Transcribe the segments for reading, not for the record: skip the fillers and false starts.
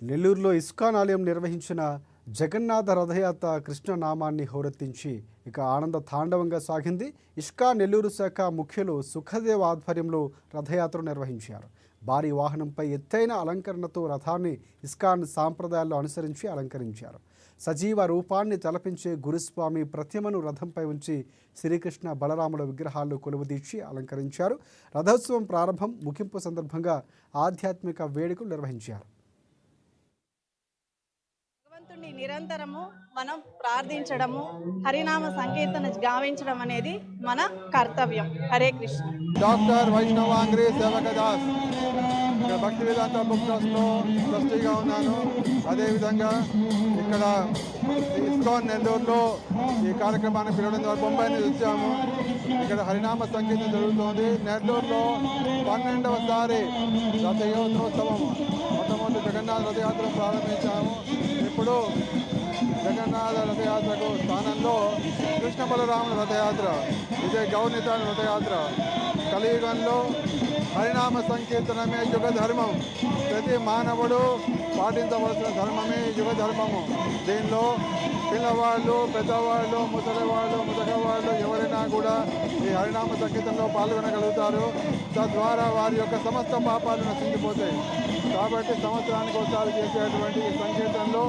నెల్లూరులో ఇస్కాన్ ఆలయం నిర్వహించిన జగన్నాథ రథయాత్ర కృష్ణనామాన్ని హోరెత్తించి ఇక ఆనంద తాండవంగా సాగింది. ఇస్కాన్ నెల్లూరు శాఖ ముఖ్యులు సుఖదేవ్ ఆధ్వర్యంలో రథయాత్ర నిర్వహించారు. భారీ వాహనంపై ఎత్తైన అలంకరణతో రథాన్ని ఇస్కాన్ సాంప్రదాయాల్లో అనుసరించి అలంకరించారు. సజీవ రూపాన్ని తలపించే గురుస్వామి ప్రతిమను రథంపై ఉంచి శ్రీకృష్ణ బలరాముల విగ్రహాలు కొలువుదీర్చి అలంకరించారు. రథోత్సవం ప్రారంభం ముగింపు సందర్భంగా ఆధ్యాత్మిక వేడుకలు నిర్వహించారు. భగవంతుని నిరంతరము మనం ప్రార్థించడము, హరినామ సంకీర్తన గావించడం అనేది మన కర్తవ్యం. హరే కృష్ణ. డాక్టర్ వైష్ణవాంగ్రి సేవకదాస్ భక్తి వేదాంత బుక్ ట్రస్ట్లో ట్రస్టీగా ఉన్నాను. అదేవిధంగా ఇక్కడ ఇస్కాన్ నెల్లూరులో ఈ కార్యక్రమాన్ని పిలవడం ద్వారా బొంబాయి నుంచి వచ్చాము. ఇక్కడ హరినామ సంకీర్తన జరుగుతోంది. నెల్లూరులో 12వసారి రథయోత్సవం మొట్టమొదటి జగన్నాథ రథయాత్ర ప్రారంభించాము. ఇప్పుడు జగన్నాథ రథయాత్రకు స్థానంలో కృష్ణ బలరాముల రథయాత్ర, ఇదే గౌనితాన రథయాత్ర. కలియుగంలో హరినామ సంకీర్తనమే యుగ ధర్మం. ప్రతి మానవుడు పాటించవలసిన ధర్మమే యుగ ధర్మము. దీనిలో పిల్లవాళ్ళు, పెద్దవాళ్ళు, ముసలివాళ్ళు, ముసలివాళ్ళు ఎవరైనా కూడా ఈ హరినామ సంకీర్తనలో పాల్గొనగలుగుతారు. తద్వారా వారి యొక్క సమస్త పాపాలు నశించిపోతాయి. కాబట్టి సంవత్సరానికి ఒకసారి చేసేటువంటి ఈ సంకీర్తనలో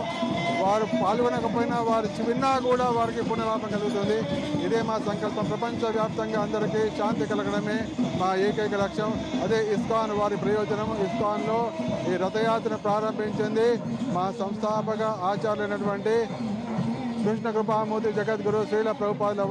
వారు పాల్గొనకపోయినా వారు విన్నా కూడా వారికి పునరాపం కలుగుతుంది. ఇదే మా సంకల్పం. ప్రపంచవ్యాప్తంగా అందరికీ శాంతి కలగడమే మా ఏకైక లక్ష్యం. అదే ఇస్కాన్ వారి ప్రయోజనం. ఇస్కాన్లో ఈ రథయాత్రను ప్రారంభించింది మా సంస్థాపక ఆచార్యులైనటువంటి కృష్ణ కృపామూర్తి జగద్గురు శ్రీల ప్రభుపాదుల